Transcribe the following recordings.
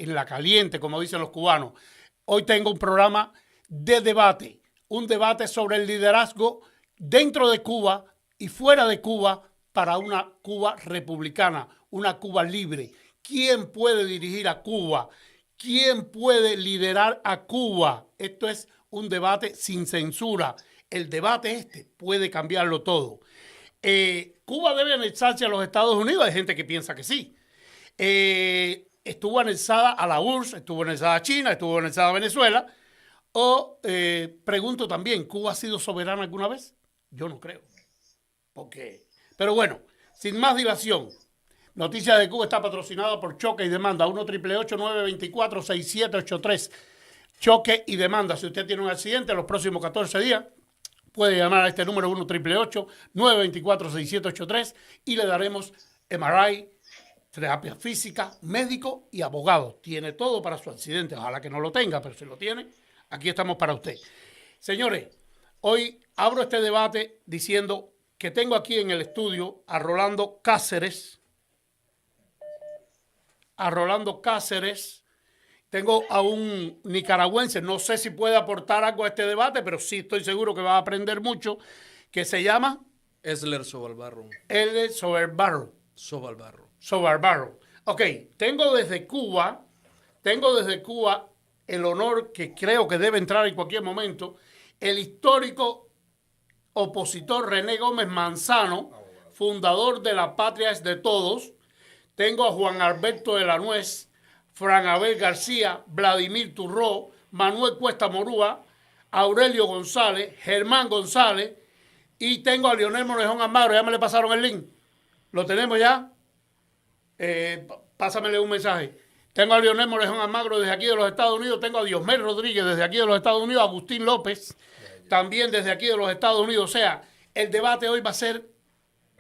en la caliente, como dicen los cubanos. Hoy tengo un programa de debate, un debate sobre el liderazgo dentro de Cuba y fuera de Cuba para una Cuba republicana, una Cuba libre. ¿Quién puede dirigir a Cuba? ¿Quién puede liderar a Cuba? Esto es un debate sin censura. El debate este puede cambiarlo todo. Cuba debe anexarse a los Estados Unidos. Hay gente que piensa que sí. Estuvo anexada a la URSS, estuvo anexada a China, estuvo anexada a Venezuela. Pregunto también, ¿Cuba ha sido soberana alguna vez? Yo no creo. Pero bueno, sin más dilación, Noticias de Cuba está patrocinada por Choque y Demanda, 1-888-924-6783. Choque y Demanda. Si usted tiene un accidente en los próximos 14 días, puede llamar a este número 1-888-924-6783 y le daremos MRI, terapia física, médico y abogado. Tiene todo para su accidente. Ojalá que no lo tenga, pero si lo tiene, aquí estamos para usted. Señores, hoy abro este debate diciendo que tengo aquí en el estudio a Rolando Cáceres. Tengo a un nicaragüense, no sé si puede aportar algo a este debate, pero sí estoy seguro que va a aprender mucho, que se llama Esler Sobalbarro. Esler Sobalbarro. Ok, tengo desde Cuba el honor, que creo que debe entrar en cualquier momento, el histórico opositor René Gómez Manzano, fundador de La Patria es de Todos. Tengo a Juan Alberto de la Nuez, Fran Abel García, Vladimir Turró, Manuel Cuesta Morúa, Aurelio González, Germán González, y tengo a Leonel Morejón Almagro. Ya me le pasaron el link. ¿Lo tenemos ya? Pásamele un mensaje. Tengo a Leonel Morejón Almagro desde aquí de los Estados Unidos. Tengo a Diosmel Rodríguez desde aquí de los Estados Unidos. Agustín López también desde aquí de los Estados Unidos. O sea, el debate hoy va a ser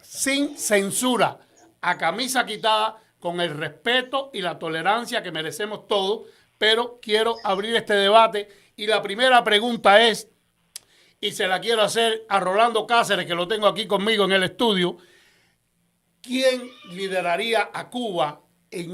sin censura, a camisa quitada, con el respeto y la tolerancia que merecemos todos. Pero quiero abrir este debate y la primera pregunta es, y se la quiero hacer a Rolando Cáceres, que lo tengo aquí conmigo en el estudio. ¿Quién lideraría a Cuba en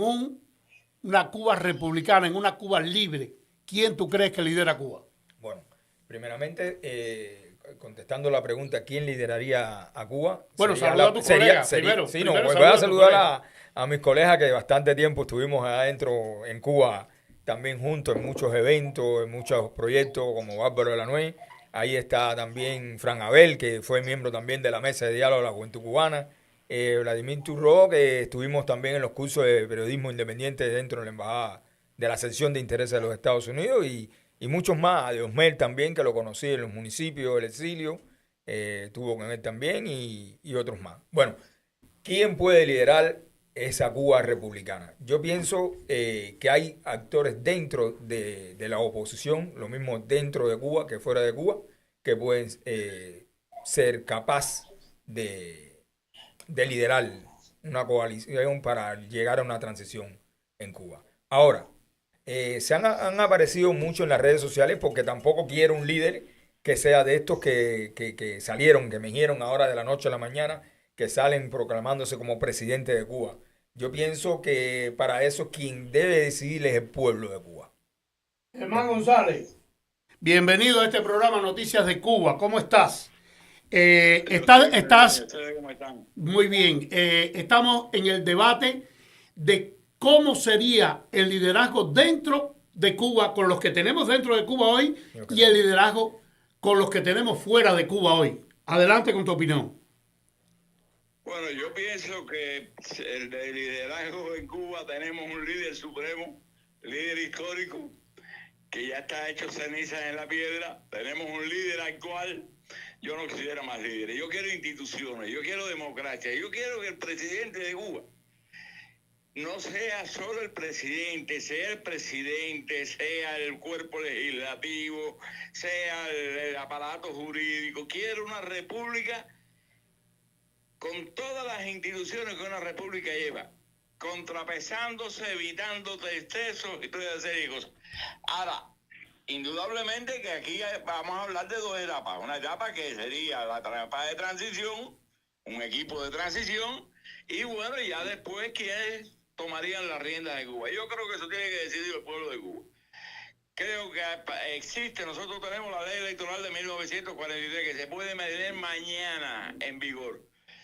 una Cuba republicana, en una Cuba libre? ¿Quién tú crees que lidera a Cuba? Bueno, primeramente, contestando la pregunta, ¿quién lideraría a Cuba? Bueno, saluda a tus colegas primero. Sí, no, voy a saludar a mis colegas que bastante tiempo estuvimos adentro en Cuba, también juntos en muchos eventos, en muchos proyectos como Bárbaro de la Nuez. Ahí está también Fran Abel, que fue miembro también de la Mesa de Diálogo de la Juventud Cubana. Vladimir Turró, que estuvimos también en los cursos de periodismo independiente dentro de la Embajada de la Sección de Intereses de los Estados Unidos y muchos más. A Diosmel también, que lo conocí en los municipios del exilio, estuvo con él también y otros más. Bueno, ¿quién puede liderar esa Cuba republicana? Yo pienso que hay actores dentro de la oposición, lo mismo dentro de Cuba que fuera de Cuba, que pueden ser capaz de liderar una coalición para llegar a una transición en Cuba. Ahora, han aparecido mucho en las redes sociales porque tampoco quiero un líder que sea de estos que salieron, que me dijeron ahora de la noche a la mañana, que salen proclamándose como presidente de Cuba. Yo pienso que para eso quien debe decidir es el pueblo de Cuba. Germán González, bienvenido a este programa Noticias de Cuba. ¿Cómo estás? Estás muy bien. Estamos en el debate de cómo sería el liderazgo dentro de Cuba con los que tenemos dentro de Cuba hoy y el liderazgo con los que tenemos fuera de Cuba hoy. Adelante con tu opinión. Bueno, yo pienso que el de liderazgo en Cuba tenemos un líder supremo, líder histórico, que ya está hecho cenizas en la piedra. Tenemos un líder actual. Yo no quisiera más líderes. Yo quiero instituciones, yo quiero democracia. Yo quiero que el presidente de Cuba no sea solo el presidente, sea el cuerpo legislativo, sea el aparato jurídico. Quiero una república con todas las instituciones que una república lleva, contrapesándose, evitando excesos y toda esa serie de cosas. Ahora, indudablemente que aquí vamos a hablar de dos etapas. Una etapa que sería la etapa de transición, un equipo de transición, y bueno, ya después que tomarían las riendas de Cuba. Yo creo que eso tiene que decidir el pueblo de Cuba. Creo que existe, nosotros tenemos la ley electoral de 1943 que se puede medir mañana en vigor.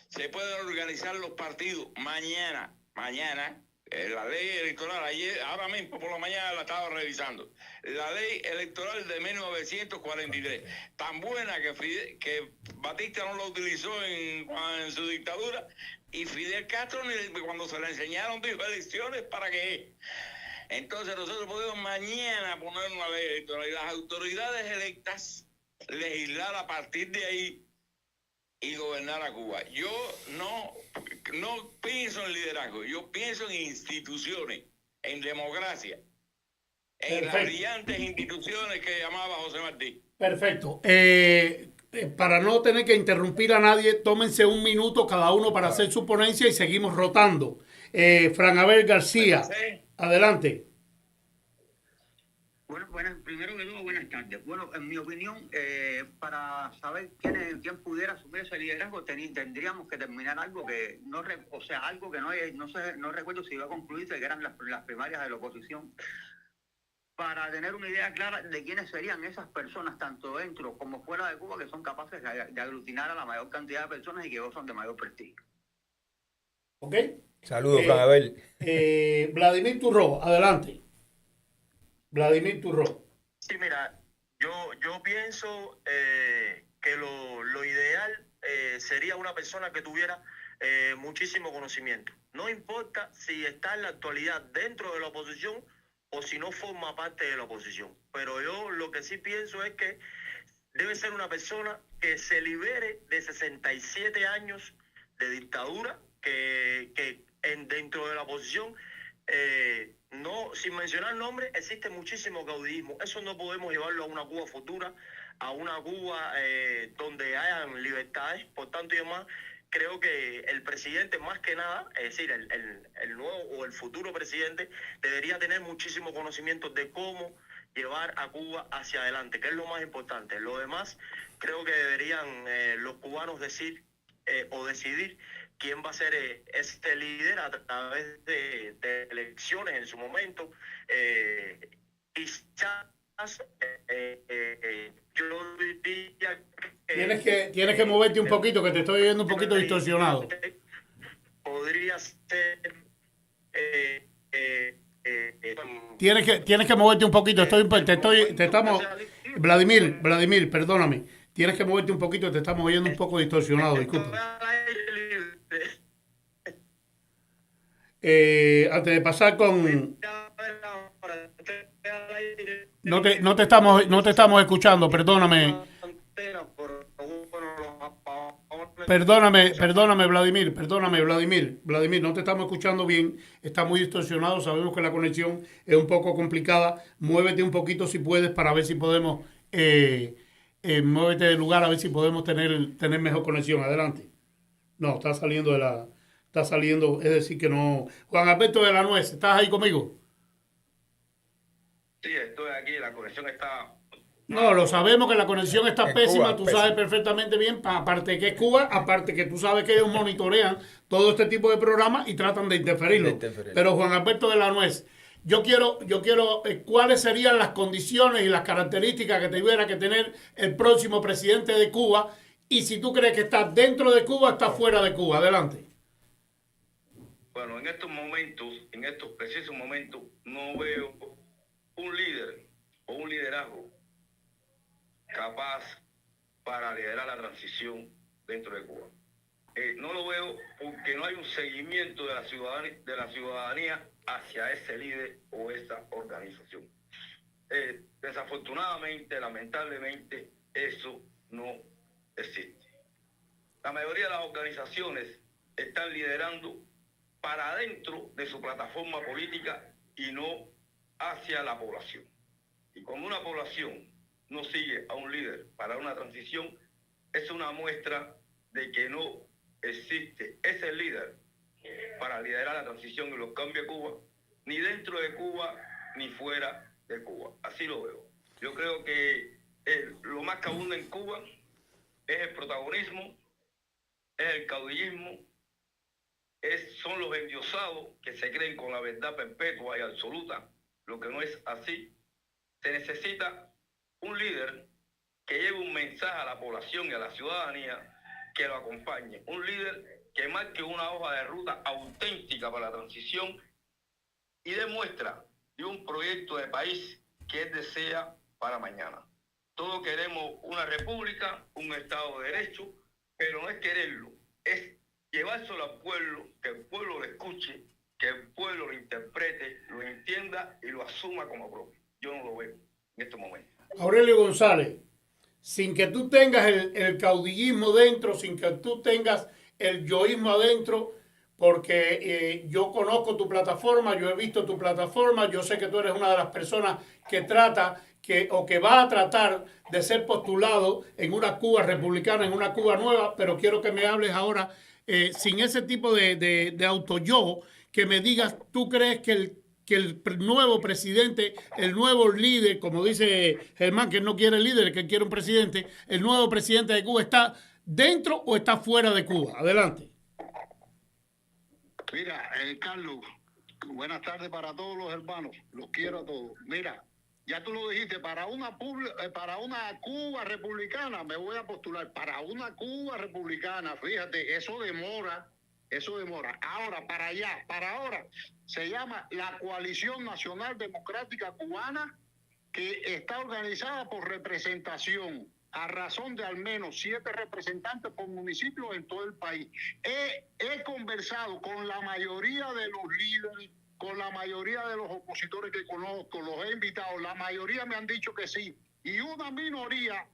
Se pueden organizar los partidos mañana. La ley electoral, ayer, ahora mismo por la mañana la estaba revisando. La ley electoral de 1943, tan buena que Batista no la utilizó en su dictadura, y Fidel Castro cuando se la enseñaron dijo elecciones para qué. Entonces nosotros podemos mañana poner una ley electoral y las autoridades electas legislar a partir de ahí y gobernar a Cuba. Yo no pienso en liderazgo, yo pienso en instituciones, en democracia, en las brillantes instituciones que llamaba José Martí. Perfecto. Para no tener que interrumpir a nadie, tómense un minuto cada uno para hacer su ponencia y seguimos rotando. Fran Abel García, adelante. Bueno, primero que todo, buenas tardes. Bueno, en mi opinión, para saber quién pudiera asumir ese liderazgo, tendríamos que terminar algo que algo que no recuerdo si iba a concluirse, que eran las primarias de la oposición, para tener una idea clara de quiénes serían esas personas, tanto dentro como fuera de Cuba, que son capaces de aglutinar a la mayor cantidad de personas y que gozan de mayor prestigio. ¿Ok? Saludos, Fran Abel. Vladimir Turró, adelante. Vladimir Turró. Sí, mira, yo pienso que lo ideal sería una persona que tuviera muchísimo conocimiento. No importa si está en la actualidad dentro de la oposición o si no forma parte de la oposición. Pero yo lo que sí pienso es que debe ser una persona que se libere de 67 años de dictadura, que dentro de la oposición, no, sin mencionar nombres, existe muchísimo caudillismo. Eso no podemos llevarlo a una Cuba futura, a una Cuba donde hayan libertades. Por tanto y demás, creo que el presidente, más que nada, es decir, el nuevo o el futuro presidente, debería tener muchísimo conocimiento de cómo llevar a Cuba hacia adelante, que es lo más importante. Lo demás, creo que deberían los cubanos decidir quién va a ser este líder a través de elecciones en su momento. Quizás yo diría que Tienes que moverte un poquito, que te estoy oyendo un poquito distorsionado. Podría ser Tienes que moverte un poquito. Vladimir, perdóname. Tienes que moverte un poquito, te estamos oyendo un poco distorsionado, disculpa. Antes de pasar con... No te estamos escuchando, perdóname. Perdóname, Vladimir, no te estamos escuchando bien, está muy distorsionado, sabemos que la conexión es un poco complicada, muévete un poquito si puedes para ver si podemos, muévete del lugar a ver si podemos tener mejor conexión, adelante. No, está saliendo, es decir que no. Juan Alberto de la Nuez, ¿estás ahí conmigo? Sí, estoy aquí, la conexión está... No, lo sabemos que la conexión está pésima, Cuba, tú pésima. sabes perfectamente bien, aparte que es Cuba, aparte que tú sabes que ellos monitorean todo este tipo de programas y tratan de interferirlo. Pero Juan Alberto de la Nuez, yo quiero cuáles serían las condiciones y las características que tuviera que tener el próximo presidente de Cuba y si tú crees que está dentro de Cuba o está fuera de Cuba. Adelante. Bueno, en estos precisos momentos, no veo un líder o un liderazgo capaz para liderar la transición dentro de Cuba. No lo veo porque no hay un seguimiento de la ciudadanía hacia ese líder o esa organización. Desafortunadamente, lamentablemente, eso no existe. La mayoría de las organizaciones están liderando para adentro de su plataforma política y no hacia la población. Y cuando una población no sigue a un líder para una transición, es una muestra de que no existe ese líder para liderar la transición y los cambios de Cuba, ni dentro de Cuba, ni fuera de Cuba. Así lo veo. Yo creo que lo más que abunda en Cuba es el protagonismo, es el caudillismo, son los endiosados que se creen con la verdad perpetua y absoluta, lo que no es así. Se necesita un líder que lleve un mensaje a la población y a la ciudadanía que lo acompañe, un líder que marque una hoja de ruta auténtica para la transición y demuestra de un proyecto de país que él desea para mañana. Todos queremos una república, un Estado de Derecho, pero no es quererlo, es llevárselo al pueblo, que el pueblo lo escuche, que el pueblo lo interprete, lo entienda y lo asuma como propio. Yo no lo veo en este momento. Aurelio González, sin que tú tengas el caudillismo dentro, sin que tú tengas el yoísmo adentro, porque yo conozco tu plataforma, yo he visto tu plataforma, yo sé que tú eres una de las personas que trata o que va a tratar de ser postulado en una Cuba republicana, en una Cuba nueva, pero quiero que me hables ahora sin ese tipo de autoyo, que me digas, ¿tú crees que el nuevo presidente, el nuevo líder, como dice Germán, que no quiere líder, que quiere un presidente, el nuevo presidente de Cuba está dentro o está fuera de Cuba? Adelante. Mira, Carlos, buenas tardes para todos los hermanos, los quiero a todos. Mira, ya tú lo dijiste, para una Cuba republicana me voy a postular, para una Cuba republicana, fíjate, eso demora. Ahora, para ahora, se llama la Coalición Nacional Democrática Cubana, que está organizada por representación, a razón de al menos 7 representantes por municipio en todo el país. He conversado con la mayoría de los líderes, con la mayoría de los opositores que conozco, los he invitado, la mayoría me han dicho que sí. Y una minoría,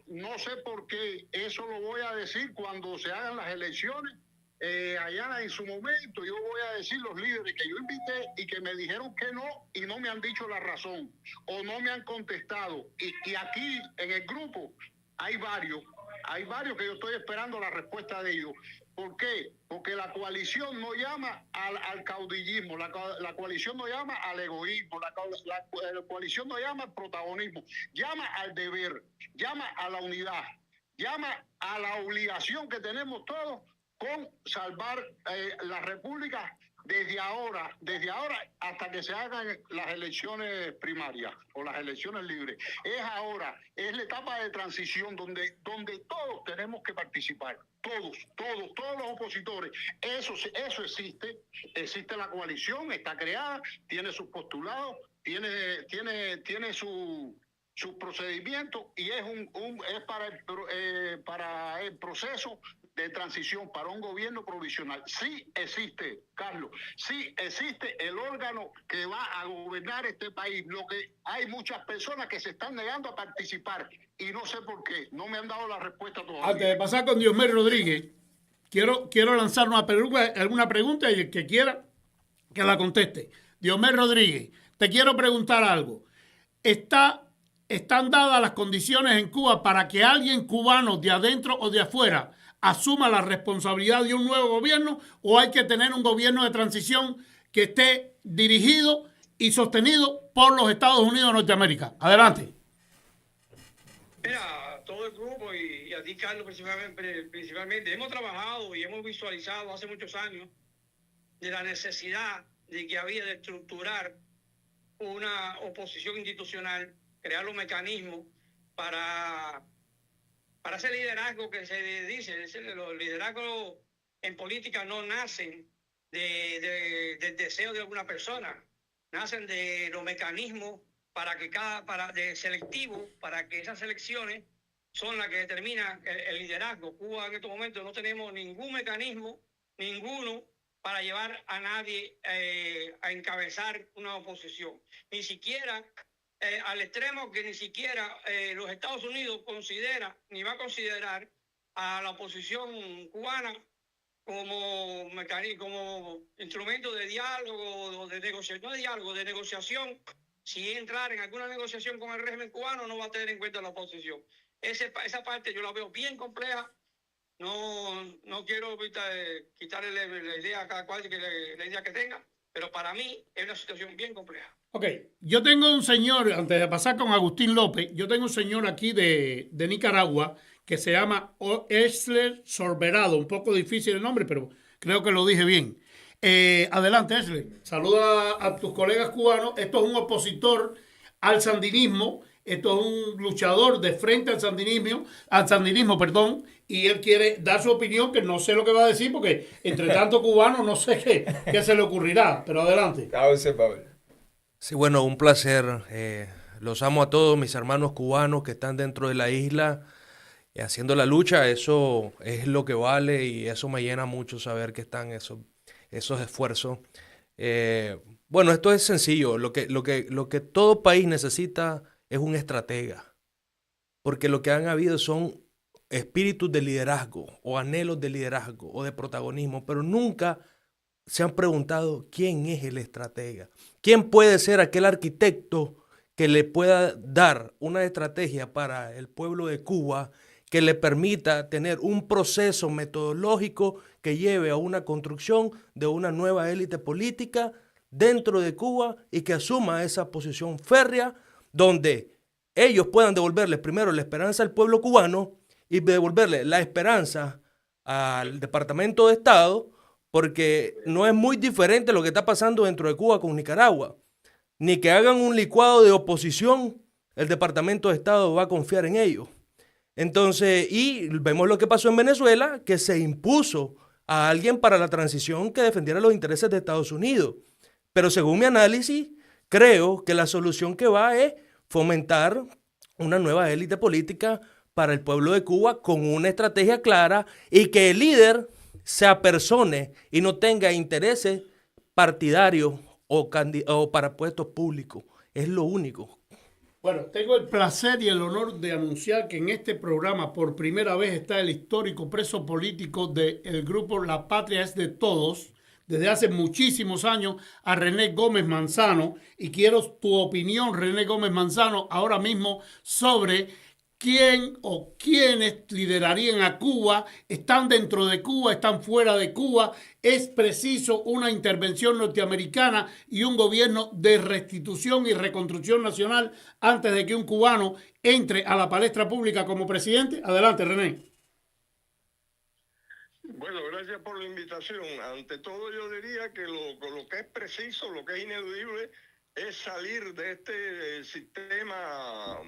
no sé por qué, eso lo voy a decir cuando se hagan las elecciones, allá en su momento, yo voy a decir los líderes que yo invité y que me dijeron que no y no me han dicho la razón o no me han contestado. Y aquí en el grupo hay varios que yo estoy esperando la respuesta de ellos. ¿Por qué? Porque la coalición no llama al caudillismo, la coalición no llama al egoísmo, la coalición no llama al protagonismo, llama al deber, llama a la unidad, llama a la obligación que tenemos todos con salvar la República desde ahora hasta que se hagan las elecciones primarias o las elecciones libres. Es ahora, es la etapa de transición donde todos tenemos que participar, todos los opositores. Eso existe la coalición, está creada, tiene sus postulados, tiene sus procedimientos y es para el proceso de transición para un gobierno provisional. Sí existe, Carlos, sí existe el órgano que va a gobernar este país. Lo que hay muchas personas que se están negando a participar y no sé por qué, no me han dado la respuesta todavía. Antes de pasar con Diosmel Rodríguez, quiero lanzar alguna pregunta y el que quiera que la conteste. Diosmel Rodríguez, te quiero preguntar algo. ¿Están dadas las condiciones en Cuba para que alguien cubano de adentro o de afuera asuma la responsabilidad de un nuevo gobierno, o hay que tener un gobierno de transición que esté dirigido y sostenido por los Estados Unidos de Norteamérica? Adelante. Mira, todo el grupo y a ti, Carlos, principalmente, hemos trabajado y hemos visualizado hace muchos años de la necesidad de que había de estructurar una oposición institucional, crear los mecanismos para ese liderazgo que se dice. Los liderazgos en política no nacen del deseo de alguna persona, nacen de los mecanismos de selectivo, para que esas elecciones son las que determinan el liderazgo. Cuba en estos momentos no tenemos ningún mecanismo, ninguno, para llevar a nadie a encabezar una oposición, ni siquiera al extremo que ni siquiera los Estados Unidos considera ni va a considerar a la oposición cubana como mecanismo, como instrumento de diálogo, de negociación, no de diálogo, de negociación. Si entrar en alguna negociación con el régimen cubano, no va a tener en cuenta la oposición. Esa parte yo la veo bien compleja. No quiero quitarle la idea a cada cual, la idea que tenga, pero para mí es una situación bien compleja. Ok, yo tengo un señor, antes de pasar con Agustín López, yo tengo un señor aquí de Nicaragua que se llama Esler Sorberado, un poco difícil el nombre, pero Creo que lo dije bien. Adelante, Ashley. Saluda a tus colegas cubanos. Esto es un opositor al sandinismo. Esto es un luchador de frente al sandinismo, perdón, y él quiere dar su opinión, que no sé lo que va a decir, porque entre tanto cubano no sé qué se le ocurrirá, pero adelante. Sí, bueno, un placer. Los amo a todos mis hermanos cubanos que están dentro de la isla haciendo la lucha. Eso es lo que vale y eso me llena mucho saber que están esos esfuerzos. Bueno, esto es sencillo. Lo que todo país necesita es un estratega, porque lo que han habido son espíritus de liderazgo o anhelos de liderazgo o de protagonismo, pero nunca se han preguntado quién es el estratega, quién puede ser aquel arquitecto que le pueda dar una estrategia para el pueblo de Cuba que le permita tener un proceso metodológico que lleve a una construcción de una nueva élite política dentro de Cuba y que asuma esa posición férrea donde ellos puedan devolverle primero la esperanza al pueblo cubano y devolverle la esperanza al Departamento de Estado, porque no es muy diferente lo que está pasando dentro de Cuba con Nicaragua. Ni que hagan un licuado de oposición, el Departamento de Estado va a confiar en ellos. Entonces, y vemos lo que pasó en Venezuela, que se impuso a alguien para la transición que defendiera los intereses de Estados Unidos. Pero según mi análisis, creo que la solución que va es fomentar una nueva élite política para el pueblo de Cuba con una estrategia clara y que el líder se apersone y no tenga intereses partidarios o para puestos públicos. Es lo único. Bueno, tengo el placer y el honor de anunciar que en este programa por primera vez está el histórico preso político del grupo La Patria es de Todos, desde hace muchísimos años, a René Gómez Manzano, y quiero tu opinión, René Gómez Manzano, ahora mismo sobre quién o quiénes liderarían a Cuba, están dentro de Cuba, están fuera de Cuba, es preciso una intervención norteamericana y un gobierno de restitución y reconstrucción nacional antes de que un cubano entre a la palestra pública como presidente. Adelante, René. Bueno, gracias por la invitación. Ante todo, yo diría que lo que es preciso, lo que es ineludible, es salir de este sistema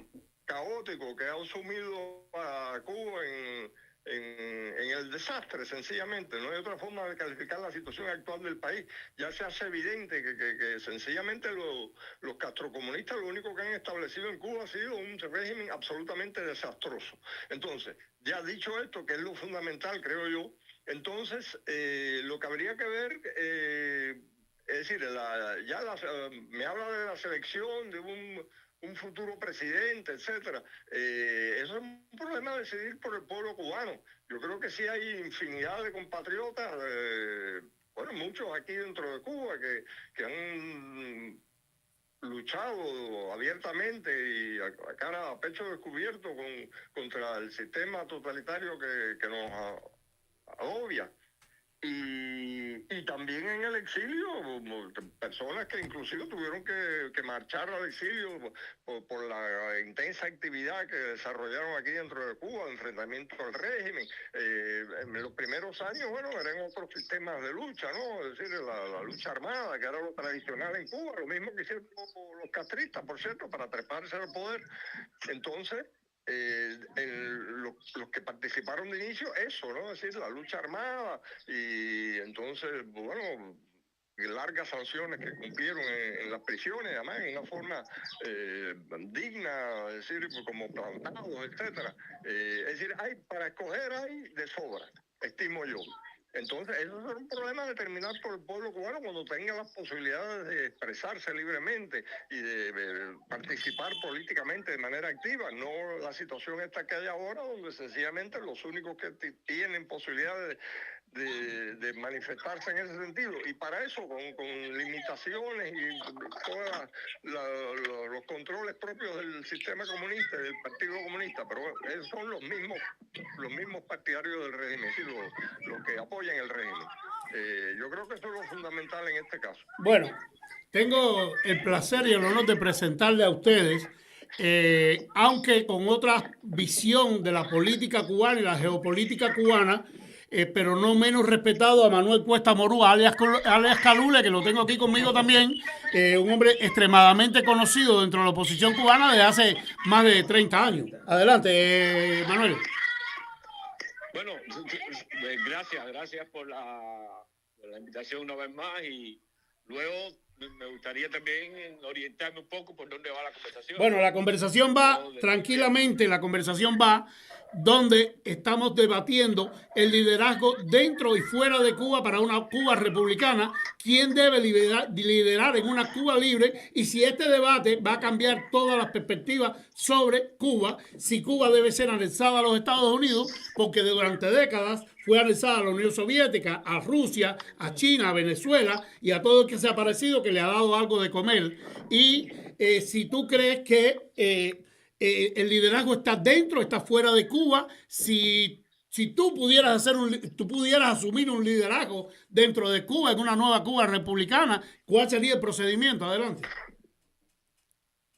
caótico que ha sumido a Cuba en el desastre, sencillamente. No hay otra forma de calificar la situación actual del país. Ya se hace evidente que sencillamente los castrocomunistas lo único que han establecido en Cuba ha sido un régimen absolutamente desastroso. Entonces, ya dicho esto, que es lo fundamental, creo yo, entonces lo que habría que ver, es decir, me habla de la selección de un futuro presidente, etcétera. Eso es un problema a decidir por el pueblo cubano. Yo creo que sí hay infinidad de compatriotas, bueno, muchos aquí dentro de Cuba que han luchado abiertamente y a pecho descubierto contra el sistema totalitario que nos agobia. Y también en el exilio, personas que inclusive tuvieron que marchar al exilio por la intensa actividad que desarrollaron aquí dentro de Cuba, enfrentamiento al régimen. En los primeros años, bueno, eran otros sistemas de lucha, ¿no? Es decir, la lucha armada, que era lo tradicional en Cuba, lo mismo que hicieron los castristas, por cierto, para treparse al poder. Entonces, los que participaron de inicio, eso, ¿no? Es decir, la lucha armada, y entonces, bueno, largas sanciones que cumplieron en las prisiones, además, en una forma digna, es decir, como plantados, etcétera. Es decir, para escoger hay de sobra, estimo yo. Entonces, eso es un problema determinado por el pueblo cubano cuando tenga las posibilidades de expresarse libremente y de participar políticamente de manera activa. No la situación esta que hay ahora, donde sencillamente los únicos que tienen posibilidades de manifestarse en ese sentido. Y para eso, con limitaciones y todos los controles propios del sistema comunista, del Partido Comunista, pero bueno, esos son los mismos partidarios del régimen, sí, los que apoyan el régimen. Yo creo que eso es lo fundamental en este caso. Bueno, tengo el placer y el honor de presentarle a ustedes, aunque con otra visión de la política cubana y la geopolítica cubana, pero no menos respetado a Manuel Cuesta Morúa, alias Calule, que lo tengo aquí conmigo también, un hombre extremadamente conocido dentro de la oposición cubana desde hace más de 30 años. Adelante, Manuel. Bueno, gracias por la invitación una vez más, y luego me gustaría también orientarme un poco por dónde va la conversación. Bueno, la conversación va tranquilamente, la conversación va donde estamos debatiendo el liderazgo dentro y fuera de Cuba para una Cuba republicana, quién debe liderar en una Cuba libre, y si este debate va a cambiar todas las perspectivas sobre Cuba, si Cuba debe ser anexada a los Estados Unidos, porque durante décadas fue anexada a la Unión Soviética, a Rusia, a China, a Venezuela y a todo el que se ha parecido que le ha dado algo de comer. Y si tú crees que el liderazgo está dentro, está fuera de Cuba, si tú pudieras asumir un liderazgo dentro de Cuba, en una nueva Cuba republicana, ¿cuál sería el procedimiento? Adelante.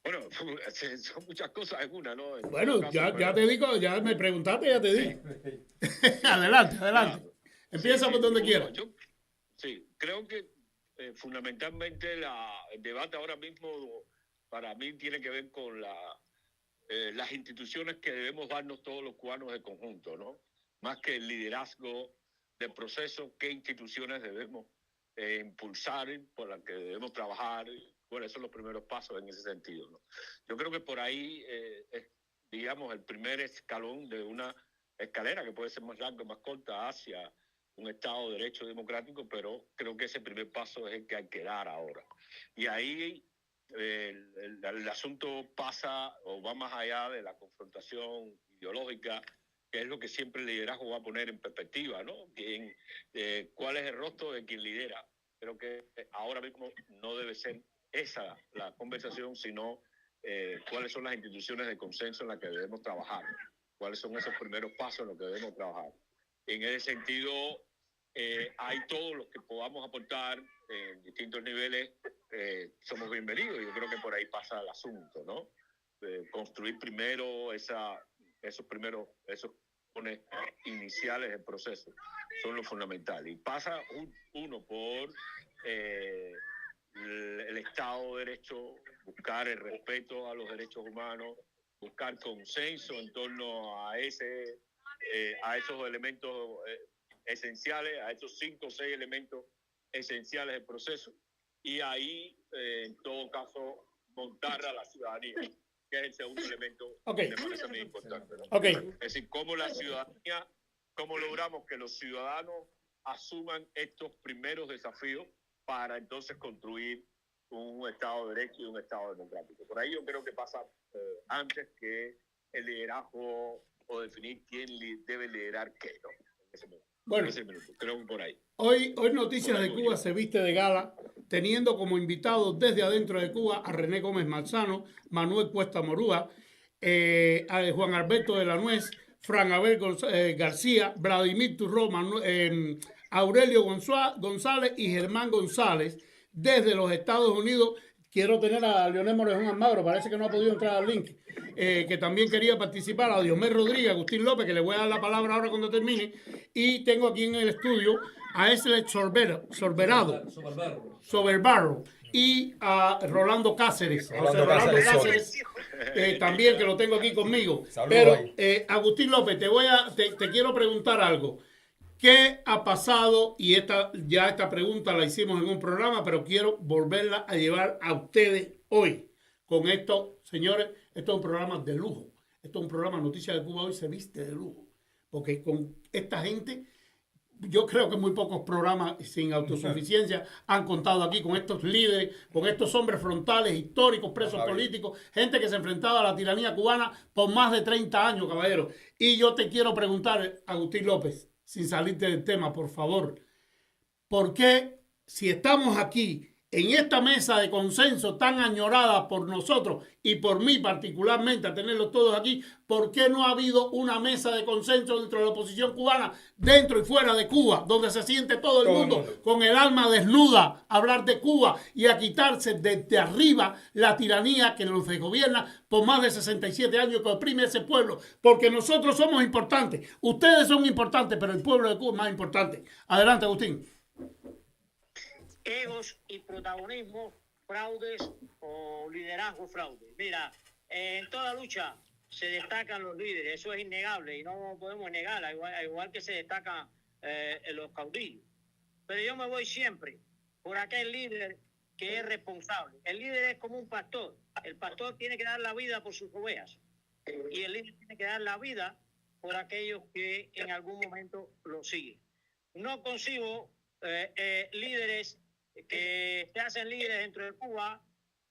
Bueno, son muchas cosas en una, ¿no? Bueno, ya te digo, ya me preguntaste, ya te dije. Adelante. Empieza por donde quieras. Sí, creo que fundamentalmente el debate ahora mismo para mí tiene que ver con las instituciones que debemos darnos todos los cubanos de conjunto, ¿no? Más que el liderazgo del proceso, qué instituciones debemos impulsar, por las que debemos trabajar. Bueno, esos son los primeros pasos en ese sentido, ¿no? Yo creo que por ahí es, digamos, el primer escalón de una escalera que puede ser más larga o más corta hacia un Estado de Derecho democrático, pero creo que ese primer paso es el que hay que dar ahora. Y ahí el asunto pasa o va más allá de la confrontación ideológica, que es lo que siempre el liderazgo va a poner en perspectiva, ¿no? ¿Cuál es el rostro de quien lidera? Creo que ahora mismo no debe ser esa la conversación, sino cuáles son las instituciones de consenso en las que debemos trabajar, cuáles son esos primeros pasos en los que debemos trabajar. En ese sentido, hay todos los que podamos aportar en distintos niveles, somos bienvenidos. Yo creo que por ahí pasa el asunto, ¿no? Construir primero esos pones iniciales del proceso son lo fundamental, y pasa uno por el Estado de Derecho, buscar el respeto a los derechos humanos, buscar consenso en torno a esos elementos esenciales, a esos 5 o 6 elementos esenciales del proceso, y ahí en todo caso montar a la ciudadanía, que es el segundo elemento que me parece muy importante, ¿no? Es decir, cómo la ciudadanía, cómo logramos que los ciudadanos asuman estos primeros desafíos para entonces construir un Estado de Derecho y un Estado democrático. Por ahí yo creo que pasa antes que el liderazgo o definir quién debe liderar qué, ¿no? Bueno, creo que por ahí. Hoy Noticias de Cuba se viste de gala, teniendo como invitados desde adentro de Cuba a René Gómez Manzano, Manuel Cuesta Morúa, a Juan Alberto de la Nuez, Fran Abel García, Vladimir Turró, Aurelio González y Germán González desde los Estados Unidos. Quiero tener a Leonel Morejón Almagro, parece que no ha podido entrar al link, que también quería participar, a Diosmel Rodríguez, Agustín López, que le voy a dar la palabra ahora cuando termine, y tengo aquí en el estudio a Esle Soberbarro y a Rolando Cáceres. También, que lo tengo aquí conmigo. Pero Agustín López, te quiero preguntar algo. ¿Qué ha pasado? Y esta pregunta la hicimos en un programa, pero quiero volverla a llevar a ustedes hoy. Con esto, señores, esto es un programa de lujo. Esto es un programa, Noticias de Cuba Hoy se viste de lujo. Porque con esta gente, yo creo que muy pocos programas sin autosuficiencia han contado aquí con estos líderes, con estos hombres frontales, históricos, presos políticos, gente que se enfrentaba a la tiranía cubana por más de 30 años, caballero. Y yo te quiero preguntar, Agustín López, sin salirte del tema, por favor, ¿por qué si estamos aquí en esta mesa de consenso tan añorada por nosotros y por mí particularmente, a tenerlos todos aquí, ¿por qué no ha habido una mesa de consenso dentro de la oposición cubana, dentro y fuera de Cuba, donde se siente todo el mundo con el alma desnuda a hablar de Cuba y a quitarse desde arriba la tiranía que nos gobierna por más de 67 años, que oprime a ese pueblo? Porque nosotros somos importantes, ustedes son importantes, pero el pueblo de Cuba es más importante. Adelante, Agustín. Egos y protagonismo, fraudes o liderazgo fraude. Mira, en toda lucha se destacan los líderes, eso es innegable y no podemos negarla, igual que se destacan los caudillos. Pero yo me voy siempre por aquel líder que es responsable. El líder es como un pastor. El pastor tiene que dar la vida por sus ovejas y el líder tiene que dar la vida por aquellos que en algún momento lo siguen. No consigo líderes que se hacen líderes dentro de Cuba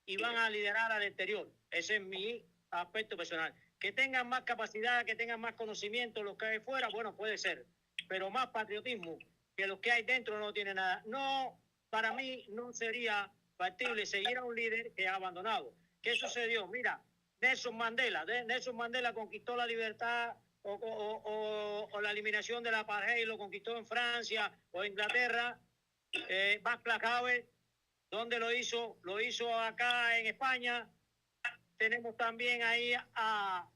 y van a liderar al exterior. Ese es mi aspecto personal. Que tengan más capacidad, que tengan más conocimiento los que hay fuera, bueno, puede ser, pero más patriotismo que los que hay dentro no tiene nada. No, para mí no sería factible seguir a un líder que ha abandonado. ¿Qué sucedió? Mira, Nelson Mandela conquistó la libertad o la eliminación de la apartheid, lo conquistó en Francia o Inglaterra. Václav Havel, ¿dónde lo hizo? Lo hizo acá en España. Tenemos también ahí a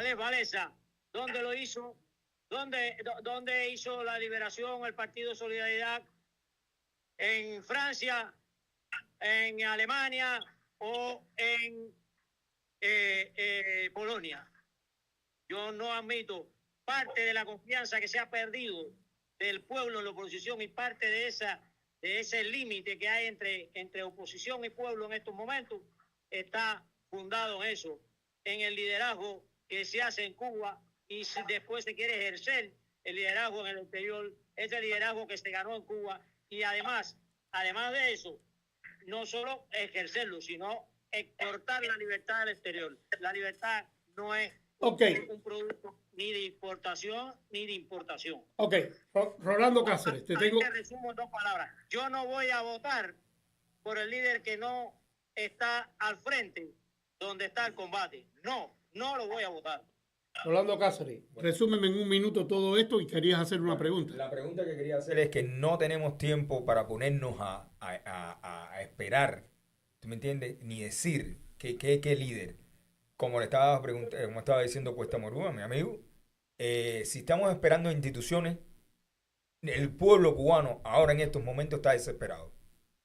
Lech Walesa, ¿dónde lo hizo? ¿Dónde hizo la liberación el Partido Solidaridad? ¿En Francia, en Alemania o en Polonia? Yo no admito. Parte de la confianza que se ha perdido del pueblo en la oposición y parte de ese límite que hay entre oposición y pueblo en estos momentos está fundado en eso, en el liderazgo que se hace en Cuba, y si después se quiere ejercer el liderazgo en el exterior, ese liderazgo que se ganó en Cuba, y además de eso, no solo ejercerlo, sino exportar la libertad al exterior. La libertad no es un producto ni de exportación ni de importación. Ok, Rolando Cáceres, te tengo... Te resumo en 2 palabras. Yo no voy a votar por el líder que no está al frente donde está el combate. No lo voy a votar. Rolando Cáceres, resúmeme en 1 minuto todo esto y querías hacer una pregunta. La pregunta que quería hacer es que no tenemos tiempo para ponernos a esperar, ¿tú me entiendes? Ni decir qué líder. Como estaba diciendo Cuesta Morúa, mi amigo, si estamos esperando instituciones, el pueblo cubano ahora en estos momentos está desesperado.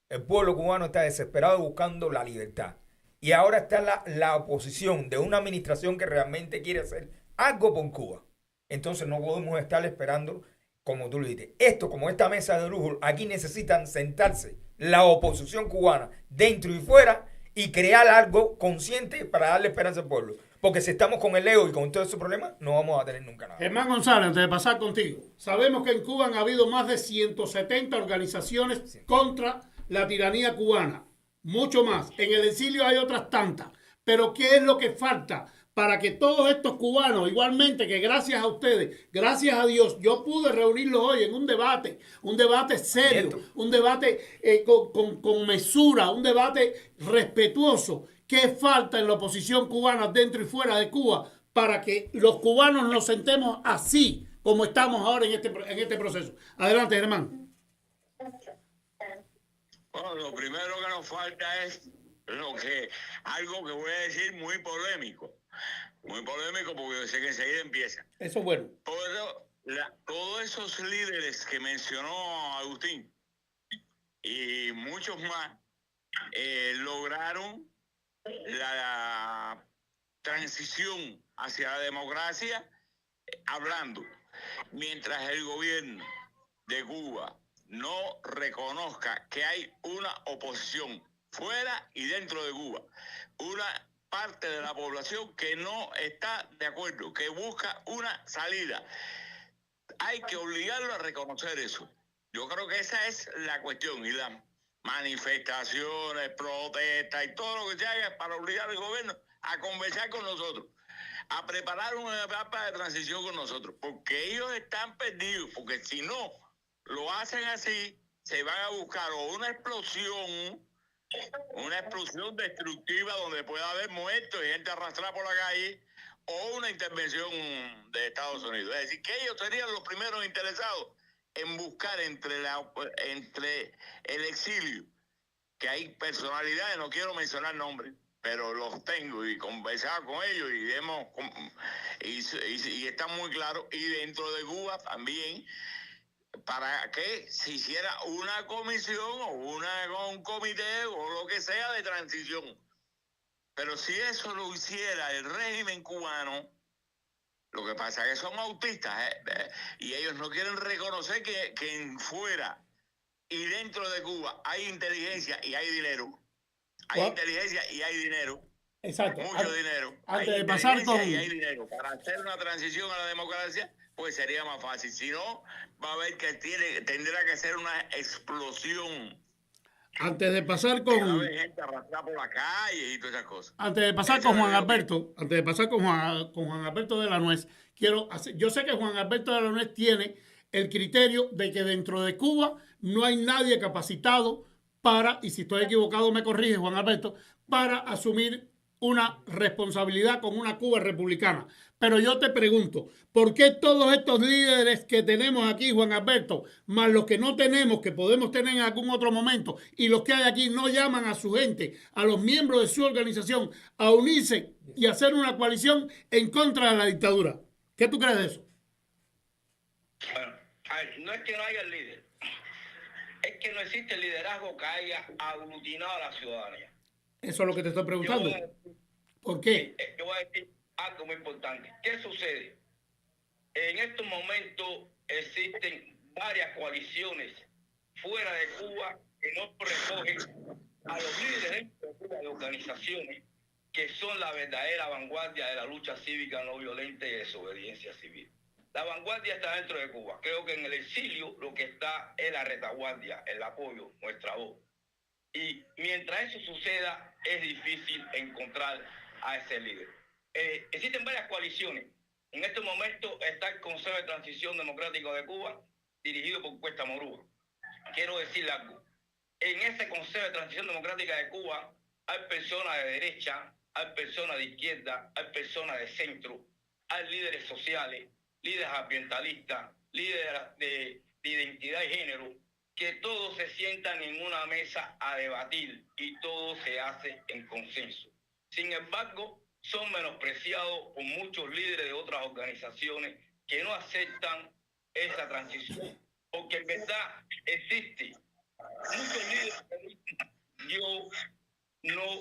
El pueblo cubano está desesperado buscando la libertad. Y ahora está la oposición de una administración que realmente quiere hacer algo por Cuba. Entonces no podemos estar esperando, como tú lo dijiste. Esto, como esta mesa de lujo, aquí necesitan sentarse la oposición cubana dentro y fuera y crear algo consciente para darle esperanza al pueblo. Porque si estamos con el ego y con todo ese problema, no vamos a tener nunca nada. Germán González, antes de pasar contigo, sabemos que en Cuba han habido más de 170 organizaciones contra la tiranía cubana. Mucho más. En el exilio hay otras tantas. Pero ¿qué es lo que falta para que todos estos cubanos, igualmente que gracias a ustedes, gracias a Dios, yo pude reunirlos hoy en un debate serio, un debate con mesura, un debate respetuoso? ¿Qué falta en la oposición cubana dentro y fuera de Cuba para que los cubanos nos sentemos así como estamos ahora en este proceso? Adelante, Germán. Bueno, lo primero que nos falta es algo que voy a decir muy polémico porque yo sé que enseguida empieza. Eso es bueno. Todos esos líderes que mencionó Agustín y muchos más lograron la transición hacia la democracia hablando. Mientras el gobierno de Cuba no reconozca que hay una oposición fuera y dentro de Cuba, una parte de la población que no está de acuerdo, que busca una salida, hay que obligarlo a reconocer eso. Yo creo que esa es la cuestión, y las manifestaciones, protestas y todo lo que se haga para obligar al gobierno a conversar con nosotros, a preparar una etapa de transición con nosotros, porque ellos están perdidos, porque si no lo hacen así, se van a buscar o una explosión destructiva donde pueda haber muertos y gente arrastrada por la calle, o una intervención de Estados Unidos. Es decir, que ellos serían los primeros interesados en buscar entre el exilio, que hay personalidades, no quiero mencionar nombres, pero los tengo y conversaba con ellos y están muy claros, y dentro de Cuba también, para que se hiciera una comisión o un comité o lo que sea de transición. Pero si eso lo hiciera el régimen cubano, lo que pasa es que son autistas, y ellos no quieren reconocer que en fuera y dentro de Cuba hay inteligencia y hay dinero. Hay inteligencia y hay dinero. Exacto. Mucho dinero. Antes de pasar con... y hay dinero. Para hacer una transición a la democracia, pues sería más fácil. Si no, va a haber que tendrá que ser una explosión. Antes de pasar con... gente arrastrada por la calle y todas esas cosas. Antes de pasar con Juan Alberto, antes de pasar con Juan Alberto de la Nuez, yo sé que Juan Alberto de la Nuez tiene el criterio de que dentro de Cuba no hay nadie capacitado para, y si estoy equivocado me corrige Juan Alberto, para asumir una responsabilidad con una Cuba republicana. Pero yo te pregunto, ¿por qué todos estos líderes que tenemos aquí, Juan Alberto, más los que no tenemos, que podemos tener en algún otro momento, y los que hay aquí, no llaman a su gente, a los miembros de su organización, a unirse y hacer una coalición en contra de la dictadura? ¿Qué tú crees de eso? Bueno, no es que no haya el líder, es que no existe el liderazgo que haya aglutinado a la ciudadanía. Eso es lo que te estoy preguntando. ¿Por qué? Yo voy a decir algo muy importante. ¿Qué sucede? En estos momentos existen varias coaliciones fuera de Cuba que no recogen a los líderes de organizaciones que son la verdadera vanguardia de la lucha cívica no violenta y de desobediencia civil. La vanguardia está dentro de Cuba. Creo que en el exilio lo que está es la retaguardia, el apoyo, nuestra voz. Y mientras eso suceda, es difícil encontrar a ese líder. Existen varias coaliciones. En este momento está el Consejo de Transición Democrática de Cuba, dirigido por Cuesta Morúa. Quiero decirle algo. En ese Consejo de Transición Democrática de Cuba hay personas de derecha, hay personas de izquierda, hay personas de centro, hay líderes sociales, líderes ambientalistas, líderes de identidad y género, que todos se sientan en una mesa a debatir y todo se hace en consenso. Sin embargo, son menospreciados por muchos líderes de otras organizaciones que no aceptan esa transición, porque en verdad existe muchos líderes que dicen: yo no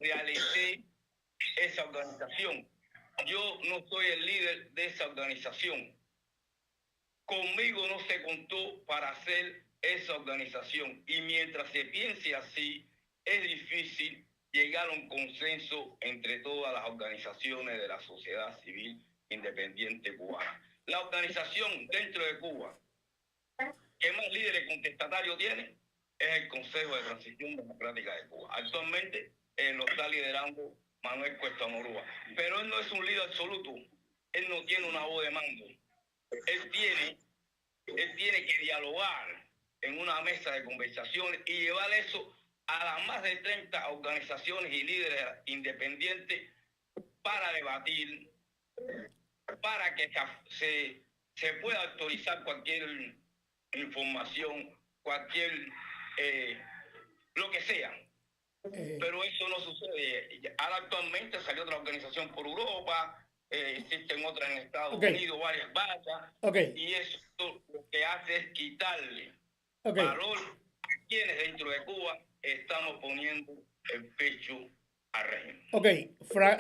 realicé esa organización, yo no soy el líder de esa organización, conmigo no se contó para hacer esa organización. Y mientras se piense así, es difícil llegar a un consenso entre todas las organizaciones de la sociedad civil independiente cubana. La organización dentro de Cuba que más líderes contestatarios tiene es el Consejo de Transición Democrática de Cuba. Actualmente lo está liderando Manuel Cuesta Morúa. Pero él no es un líder absoluto. Él no tiene una voz de mando. Él tiene que dialogar en una mesa de conversaciones y llevar eso a las más de 30 organizaciones y líderes independientes para debatir, para que se pueda actualizar cualquier información, cualquier lo que sea. Pero eso no sucede. Ahora actualmente salió otra organización por Europa, existen otras en Estados Unidos, varias vallas, y eso lo que hace es quitarle valor a quienes dentro de Cuba estamos poniendo el pecho al régimen.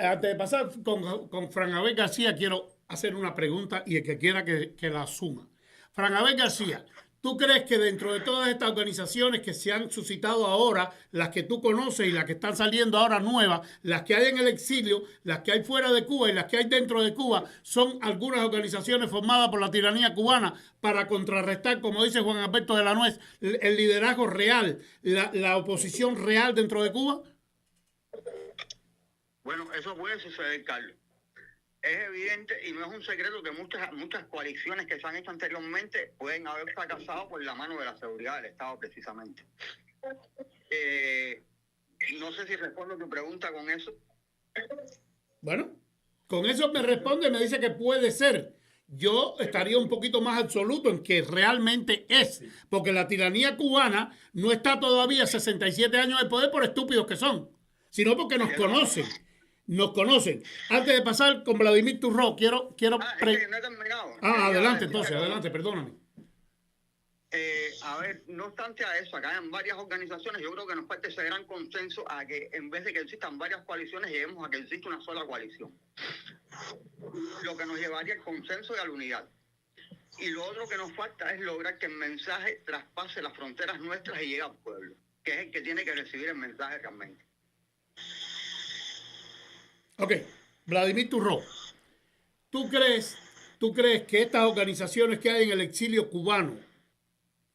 Antes de pasar con Fran Abel García, quiero hacer una pregunta y el que quiera que la asuma. Fran Abel García, ¿tú crees que dentro de todas estas organizaciones que se han suscitado ahora, las que tú conoces y las que están saliendo ahora nuevas, las que hay en el exilio, las que hay fuera de Cuba y las que hay dentro de Cuba, son algunas organizaciones formadas por la tiranía cubana para contrarrestar, como dice Juan Alberto de la Nuez, el liderazgo real, la oposición real dentro de Cuba? Bueno, eso puede suceder, Carlos. es evidente y no es un secreto que muchas coaliciones que se han hecho anteriormente pueden haber fracasado por la mano de la seguridad del Estado, precisamente. No sé si respondo tu pregunta con eso. Bueno, con eso me responde, me dice que puede ser. Yo estaría un poquito más absoluto en que realmente es, porque la tiranía cubana no está todavía 67 años de poder por estúpidos que son, sino porque nos conocen. Nos conocen. Antes de pasar con Vladimir Turró, quiero adelante, entonces, adelante, perdóname. A ver, no obstante a eso, acá en varias organizaciones, yo creo que nos falta ese gran consenso a que en vez de que existan varias coaliciones, lleguemos a que exista una sola coalición. Lo que nos llevaría al consenso y a la unidad. Y lo otro que nos falta es lograr que el mensaje traspase las fronteras nuestras y llegue al pueblo, que es el que tiene que recibir el mensaje realmente. Ok, Vladimir Turró, ¿tú crees que estas organizaciones que hay en el exilio cubano,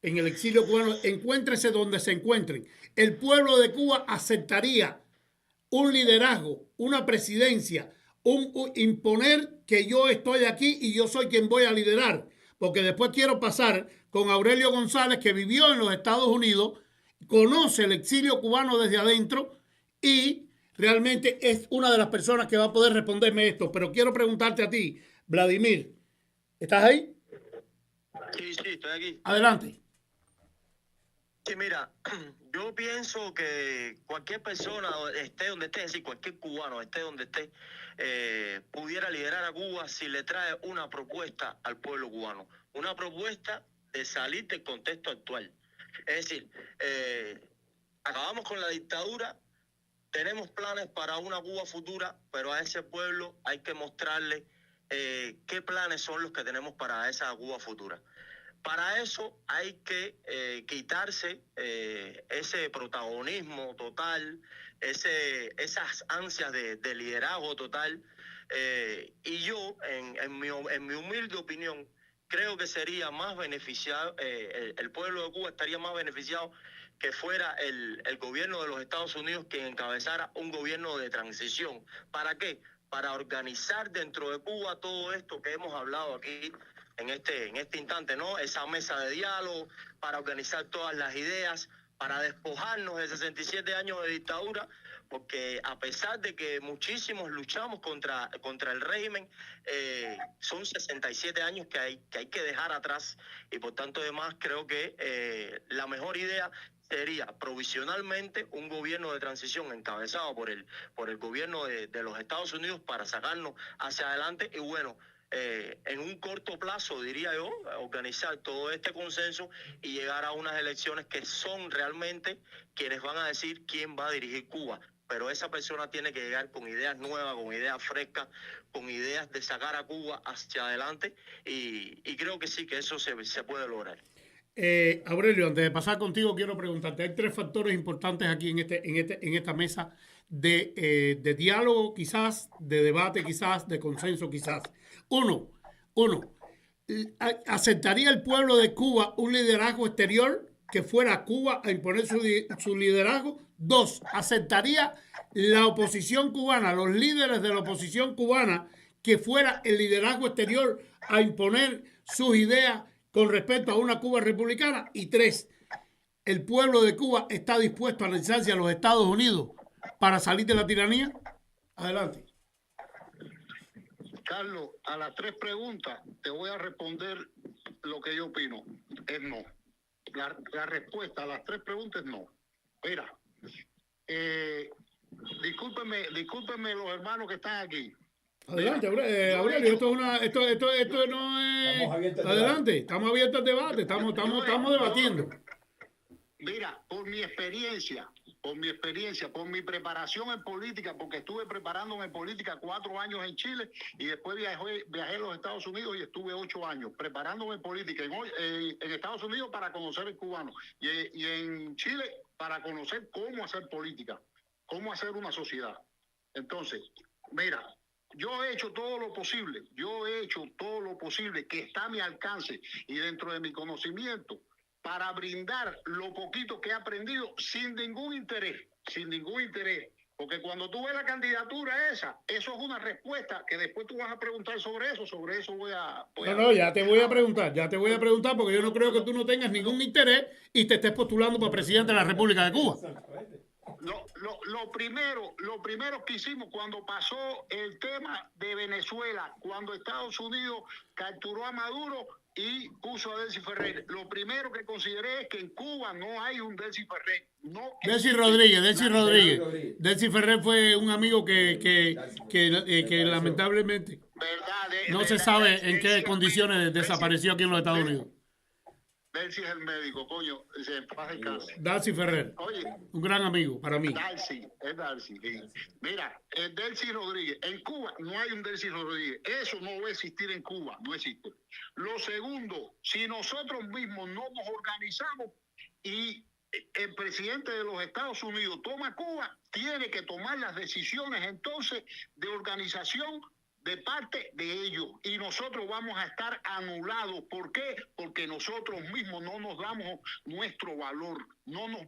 encuéntrese donde se encuentren, el pueblo de Cuba aceptaría un liderazgo, una presidencia, imponer que yo estoy aquí y yo soy quien voy a liderar? Porque después quiero pasar con Aurelio González, que vivió en los Estados Unidos, conoce el exilio cubano desde adentro y realmente es una de las personas que va a poder responderme esto. Pero quiero preguntarte a ti, Vladimir, ¿estás ahí? Sí, estoy aquí. Adelante. Sí, mira, yo pienso que cualquier persona esté donde esté, es decir, cualquier cubano esté donde esté, pudiera liderar a Cuba si le trae una propuesta al pueblo cubano, una propuesta de salir del contexto actual. Es decir, acabamos con la dictadura, tenemos planes para una Cuba futura, pero a ese pueblo hay que mostrarle qué planes son los que tenemos para esa Cuba futura. Para eso hay que quitarse ese protagonismo total, esas ansias de liderazgo total. Y yo, en mi humilde opinión, creo que sería más beneficiado, el pueblo de Cuba estaría más beneficiado que fuera el gobierno de los Estados Unidos quien encabezara un gobierno de transición. ¿Para qué? Para organizar dentro de Cuba todo esto que hemos hablado aquí en este instante, ¿no? Esa mesa de diálogo, para organizar todas las ideas, para despojarnos de 67 años de dictadura, porque a pesar de que muchísimos luchamos contra el régimen, son 67 años que hay que dejar atrás, y por tanto además creo que la mejor idea sería provisionalmente un gobierno de transición encabezado por el gobierno de los Estados Unidos para sacarnos hacia adelante y bueno, en un corto plazo, diría yo, organizar todo este consenso y llegar a unas elecciones que son realmente quienes van a decir quién va a dirigir Cuba. Pero esa persona tiene que llegar con ideas nuevas, con ideas frescas, con ideas de sacar a Cuba hacia adelante y creo que sí, que eso se puede lograr. Aurelio, antes de pasar contigo, quiero preguntarte, hay tres factores importantes aquí en esta mesa de diálogo quizás, de debate quizás, de consenso quizás. Uno, ¿aceptaría el pueblo de Cuba un liderazgo exterior que fuera a Cuba a imponer su liderazgo? Dos, ¿aceptaría la oposición cubana, los líderes de la oposición cubana, que fuera el liderazgo exterior a imponer sus ideas con respecto a una Cuba republicana? Y tres, ¿el pueblo de Cuba está dispuesto a lanzarse a los Estados Unidos para salir de la tiranía? Adelante. Carlos, a las tres preguntas te voy a responder lo que yo opino. Es no. La respuesta a las tres preguntas es no. Mira, discúlpenme los hermanos que están aquí. Adelante, Aurelio, esto no es... Adelante, estamos abiertos al debate, estamos debatiendo. Mira, por mi experiencia, por mi preparación en política, porque estuve preparándome en política 4 años en Chile y después viajé a los Estados Unidos y estuve 8 años preparándome en política en Estados Unidos para conocer el cubano y en Chile para conocer cómo hacer política, cómo hacer una sociedad. Entonces, mira, yo he hecho todo lo posible que está a mi alcance y dentro de mi conocimiento para brindar lo poquito que he aprendido sin ningún interés Porque cuando tú ves la candidatura esa, eso es una respuesta que después tú vas a preguntar sobre eso voy a... No, ya te voy a preguntar porque yo no creo que tú no tengas ningún interés y te estés postulando para presidente de la República de Cuba. Lo primero que hicimos cuando pasó el tema de Venezuela, cuando Estados Unidos capturó a Maduro y puso a Delcy Ferrer, lo primero que consideré es que en Cuba no hay un Delcy Ferrer. Delcy Rodríguez. Delcy Ferrer fue un amigo que lamentablemente no se sabe en qué condiciones desapareció aquí en los Estados Unidos. Delcy es el médico, coño, se pasa en casa. Delcy Ferrer, oye, un gran amigo para mí. Es Delcy. Sí. Mira, el Delcy Rodríguez, en Cuba no hay un Delcy Rodríguez, eso no va a existir en Cuba, no existe. Lo segundo, si nosotros mismos no nos organizamos y el presidente de los Estados Unidos toma Cuba, tiene que tomar las decisiones entonces de organización de parte de ellos y nosotros vamos a estar anulados. ¿Por qué? Porque nosotros mismos no nos damos nuestro valor, no nos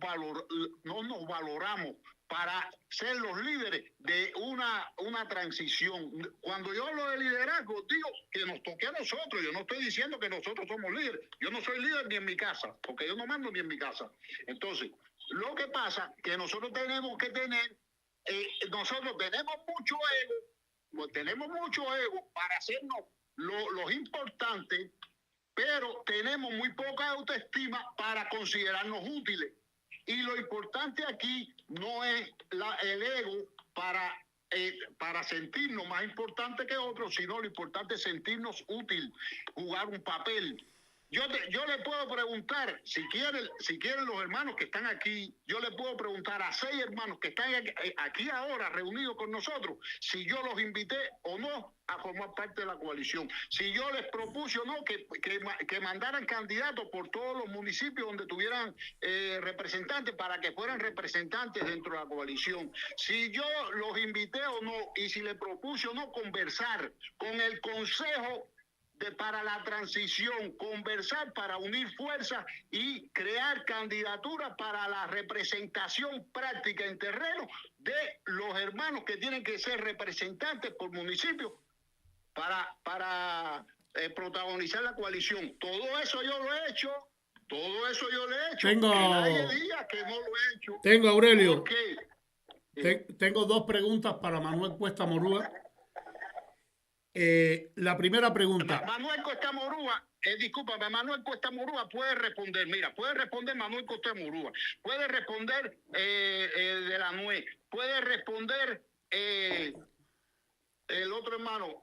valoramos para ser los líderes de una transición. Cuando yo hablo de liderazgo, digo que nos toque a nosotros. Yo no estoy diciendo que nosotros somos líderes. Yo no soy líder ni en mi casa, porque yo no mando ni en mi casa. Entonces, lo que pasa que nosotros tenemos que tener, nosotros tenemos mucho ego, pues tenemos mucho ego para hacernos los importantes, pero tenemos muy poca autoestima para considerarnos útiles. Y lo importante aquí no es el ego para sentirnos más importante que otros, sino lo importante es sentirnos útil, jugar un papel. Yo le puedo preguntar, si quieren los hermanos que están aquí, yo le puedo preguntar a 6 hermanos que están aquí ahora reunidos con nosotros, si yo los invité o no a formar parte de la coalición. Si yo les propuse o no que mandaran candidatos por todos los municipios donde tuvieran representantes para que fueran representantes dentro de la coalición. Si yo los invité o no y si les propuse o no conversar con el Consejo para la transición, conversar para unir fuerzas y crear candidaturas para la representación práctica en terreno de los hermanos que tienen que ser representantes por municipio para protagonizar la coalición. Todo eso yo lo he hecho. Tengo, que nadie diga que no lo he hecho. Tengo, Aurelio. Tengo 2 preguntas para Manuel Cuesta Morúa. La primera pregunta. Manuel Cuesta Morúa, discúlpame, Manuel Cuesta Morúa puede responder. Mira, puede responder Manuel Cuesta Morúa, puede responder de la NUE, puede responder el otro hermano,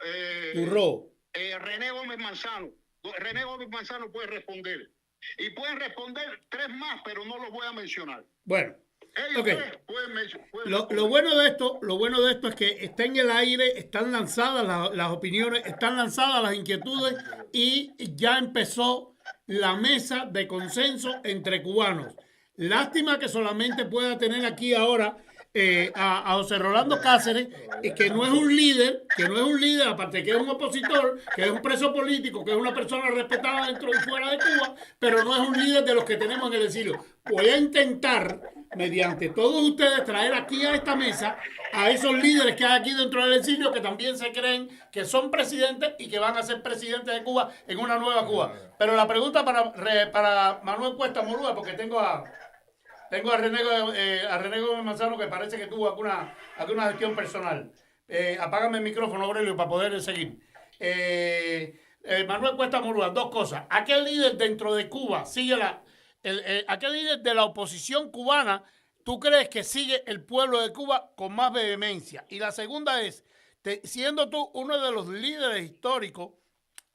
René Gómez Manzano. René Gómez Manzano puede responder. Y pueden responder 3 más, pero no los voy a mencionar. Bueno. Okay. Lo bueno de esto es que está en el aire, están lanzadas las opiniones, están lanzadas las inquietudes y ya empezó la mesa de consenso entre cubanos. Lástima que solamente pueda tener aquí ahora a José Rolando Cáceres, que no es un líder, aparte que es un opositor, que es un preso político, que es una persona respetada dentro y fuera de Cuba, pero no es un líder de los que tenemos en el exilio. Voy a intentar, mediante todos ustedes, traer aquí a esta mesa a esos líderes que hay aquí dentro del exilio, que también se creen que son presidentes y que van a ser presidentes de Cuba en una nueva Cuba. Pero la pregunta para Manuel Cuesta Morúa, porque tengo a René Gómez Manzano, que parece que tuvo alguna gestión personal. Apágame el micrófono, Aurelio, para poder seguir. Manuel Cuesta Morúa, 2 cosas. ¿A qué líder dentro de Cuba sigue a qué líder de la oposición cubana tú crees que sigue el pueblo de Cuba con más vehemencia? Y la segunda es, siendo tú uno de los líderes históricos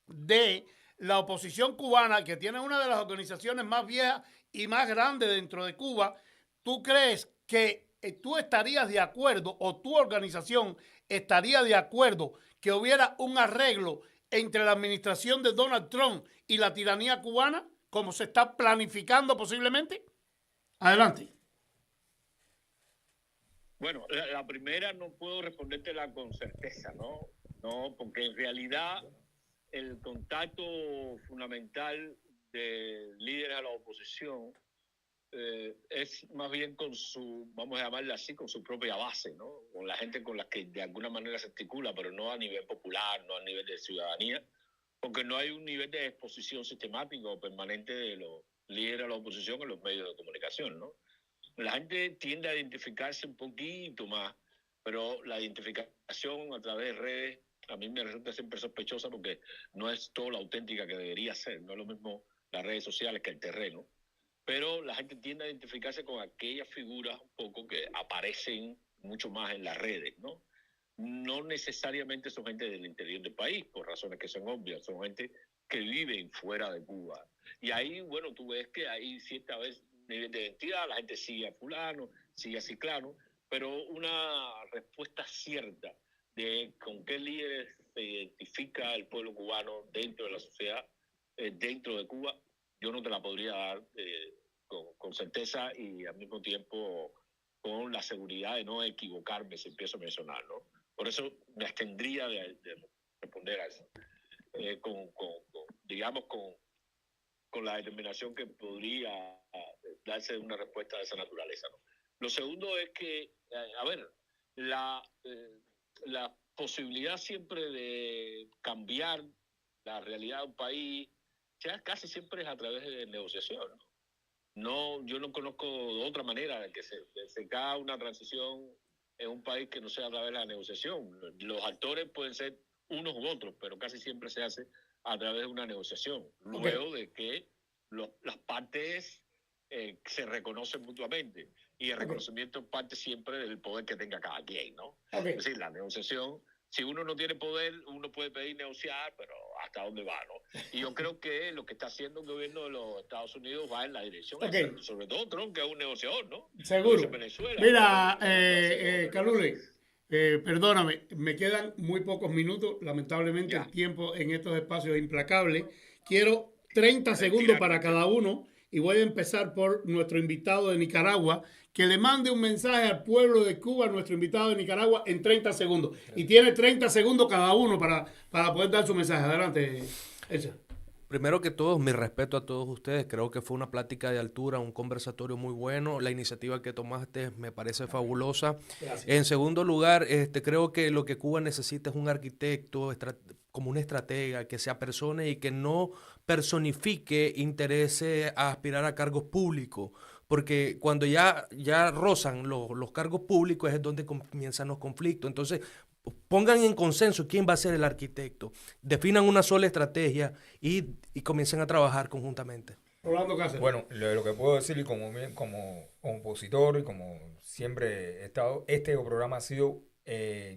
de la oposición cubana, que tiene una de las organizaciones más viejas y más grande dentro de Cuba, ¿tú crees que tú estarías de acuerdo o tu organización estaría de acuerdo que hubiera un arreglo entre la administración de Donald Trump y la tiranía cubana, como se está planificando posiblemente? Adelante. Bueno, la primera no puedo respondértela con certeza, ¿no? No, porque en realidad el contacto fundamental de líderes a la oposición es más bien con su, vamos a llamarla así, con su propia base, ¿no? Con la gente con la que de alguna manera se articula, pero no a nivel popular, no a nivel de ciudadanía, porque no hay un nivel de exposición sistemática o permanente de los líderes de la oposición en los medios de comunicación, ¿no? La gente tiende a identificarse un poquito más, pero la identificación a través de redes a mí me resulta siempre sospechosa porque no es toda la auténtica que debería ser, no es lo mismo las redes sociales que el terreno. Pero la gente tiende a identificarse con aquellas figuras un poco que aparecen mucho más en las redes, ¿no? No necesariamente son gente del interior del país, por razones que son obvias, son gente que viven fuera de Cuba. Y ahí, bueno, tú ves que hay cierta vez nivel de identidad, la gente sigue a fulano, sigue a ciclano, pero una respuesta cierta de con qué líderes se identifica el pueblo cubano dentro de la sociedad, dentro de Cuba, yo no te la podría dar con certeza y al mismo tiempo con la seguridad de no equivocarme si empiezo a mencionar, ¿no? Por eso me abstendría de responder a eso, digamos, con la determinación que podría darse una respuesta de esa naturaleza, ¿no? Lo segundo es que, a ver, la posibilidad siempre de cambiar la realidad de un país casi siempre es a través de negociación, ¿no? No, yo no conozco de otra manera de que se haga una transición en un país que no sea a través de la negociación. Los actores pueden ser unos u otros, pero casi siempre se hace a través de una negociación, luego de que las partes se reconocen mutuamente, y el reconocimiento parte siempre del poder que tenga cada quien, ¿no? Es decir, la negociación, si uno no tiene poder, uno puede pedir negociar, pero ¿hasta dónde va, no? Y yo creo que lo que está haciendo el gobierno de los Estados Unidos va en la dirección esa. Sobre todo Trump, que es un negociador, ¿no? Seguro. Venezuela, mira, Calule, perdóname, me quedan muy pocos minutos. Lamentablemente el tiempo en estos espacios es implacable. Quiero 30 segundos para cada uno y voy a empezar por nuestro invitado de Nicaragua, que le mande un mensaje al pueblo de Cuba, nuestro invitado de Nicaragua, en 30 segundos. Y tiene 30 segundos cada uno para poder dar su mensaje. Adelante, Elsa. Primero que todo, mi respeto a todos ustedes. Creo que fue una plática de altura, un conversatorio muy bueno. La iniciativa que tomaste me parece fabulosa. Gracias. En segundo lugar, creo que lo que Cuba necesita es un arquitecto, como un estratega, que se apersone y que no personifique intereses a aspirar a cargos públicos. Porque cuando ya rozan los cargos públicos es donde comienzan los conflictos. Entonces, pongan en consenso quién va a ser el arquitecto, definan una sola estrategia y comiencen a trabajar conjuntamente. Rolando Cáceres. Bueno, lo que puedo decir como compositor y como siempre he estado, este programa ha sido,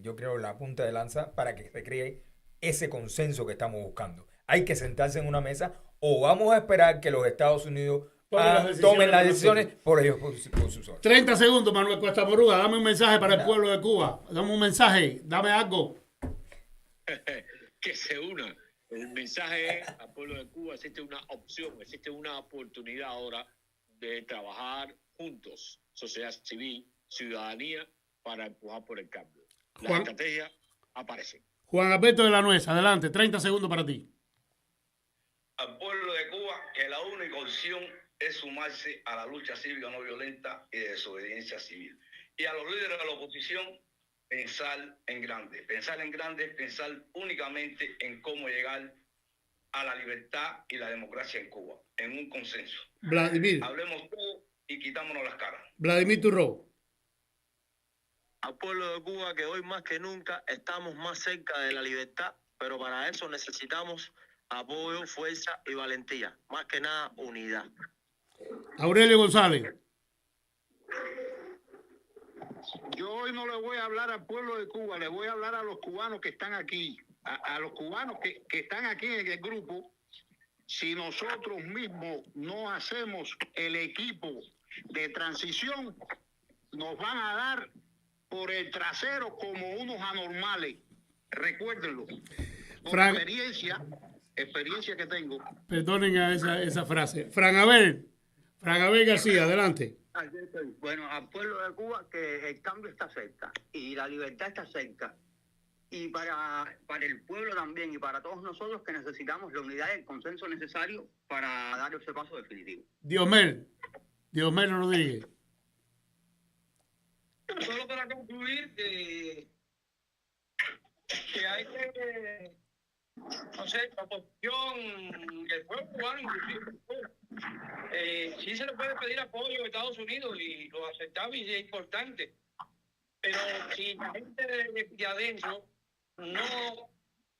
yo creo, la punta de lanza para que se cree ese consenso que estamos buscando. Hay que sentarse en una mesa o vamos a esperar que los Estados Unidos tomen las decisiones por ellos, por su solos. 30 segundos, Manuel Cuesta Moruga. Dame un mensaje para el pueblo de Cuba. Dame un mensaje, dame algo. Que se una. El mensaje es al pueblo de Cuba: existe una opción, existe una oportunidad ahora de trabajar juntos, sociedad civil, ciudadanía, para empujar por el cambio. Las estrategias aparecen. Juan Alberto de la Nuez, adelante, 30 segundos para ti. Al pueblo de Cuba, que la única opción es sumarse a la lucha cívica no violenta y de desobediencia civil. Y a los líderes de la oposición, pensar en grande. Pensar en grande es pensar únicamente en cómo llegar a la libertad y la democracia en Cuba, en un consenso. Vladimir. Hablemos todo y quitámonos las caras. Vladimir Turro. Al pueblo de Cuba, que hoy más que nunca estamos más cerca de la libertad, pero para eso necesitamos apoyo, fuerza y valentía. Más que nada, unidad. Aurelio González. Yo hoy no le voy a hablar al pueblo de Cuba, le voy a hablar a los cubanos que están aquí, a los cubanos que están aquí en el grupo. Si nosotros mismos no hacemos el equipo de transición, nos van a dar por el trasero como unos anormales. Recuérdenlo. Por experiencia que tengo. Perdonen a esa frase. Fran Abel García, adelante. Bueno, al pueblo de Cuba, que el cambio está cerca y la libertad está cerca. Y para el pueblo también y para todos nosotros, que necesitamos la unidad y el consenso necesario para dar ese paso definitivo. Diosmel Diosmero Rodríguez. Solo para concluir que hay que, no sé, la oposición, el pueblo cubano inclusive, sí se le puede pedir apoyo a Estados Unidos y lo aceptamos y es importante, pero si la gente de adentro no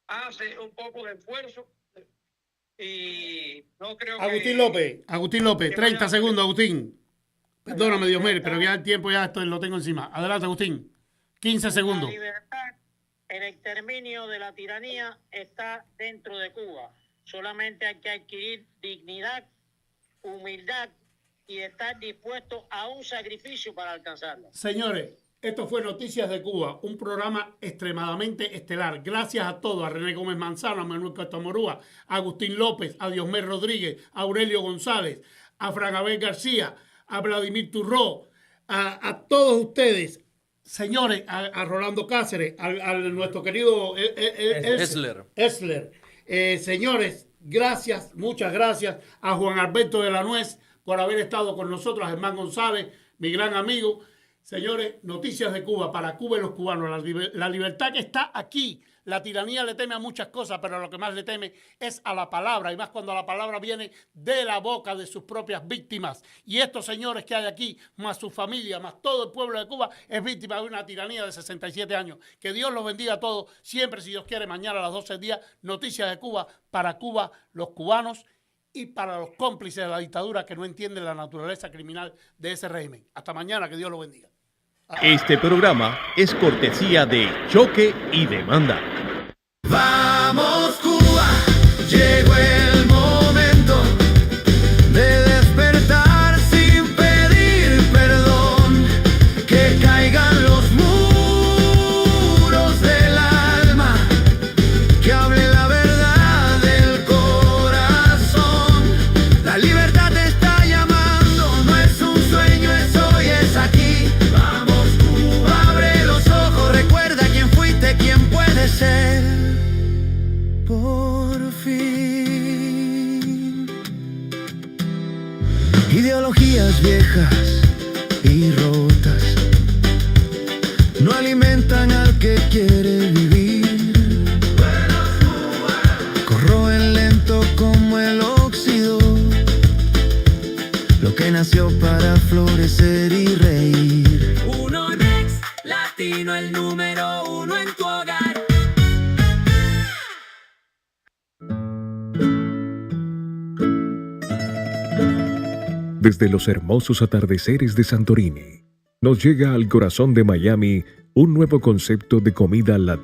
hace un poco de esfuerzo, y no creo Agustín López, 30 segundos, Agustín. Perdóname, Diosmero, pero ya el tiempo ya lo tengo encima. Adelante, Agustín. 15 segundos. La libertad, el exterminio de la tiranía está dentro de Cuba. Solamente hay que adquirir dignidad, humildad y estar dispuesto a un sacrificio para alcanzarlo. Señores, esto fue Noticias de Cuba, un programa extremadamente estelar. Gracias a todos, a René Gómez Manzano, a Manuel Castamorúa, a Agustín López, a Diosmero Rodríguez, a Aurelio González, a Fran Abel García, a Vladimir Turró, a todos ustedes, señores, a Rolando Cáceres, a nuestro querido Esler. Señores, gracias, muchas gracias a Juan Alberto de la Nuez por haber estado con nosotros, a Germán González, mi gran amigo. Señores, Noticias de Cuba, para Cuba y los cubanos, la libertad que está aquí. La tiranía le teme a muchas cosas, pero lo que más le teme es a la palabra, y más cuando la palabra viene de la boca de sus propias víctimas. Y estos señores que hay aquí, más su familia, más todo el pueblo de Cuba, es víctima de una tiranía de 67 años. Que Dios los bendiga a todos. Siempre, si Dios quiere, mañana a las 12 del día, Noticias de Cuba, para Cuba, los cubanos y para los cómplices de la dictadura que no entienden la naturaleza criminal de ese régimen. Hasta mañana, que Dios los bendiga. Este programa es cortesía de Choque y Demanda. Vamos Cuba, llegó el momento de despertar sin pedir perdón, que caigan los muros del alma, que hable la verdad del corazón. La libertad te está llamando, no es un sueño, es hoy, es aquí. Vamos Cuba, abre los ojos, recuerda quién fuiste, quién puedes ser. Por fin. Ideologías viejas y rotas no alimentan al que quiere vivir. Corroen lento como el óxido lo que nació para florecer y reír. Uno Next Latino, el número 1 en tu hogar. Desde los hermosos atardeceres de Santorini, nos llega al corazón de Miami un nuevo concepto de comida latina.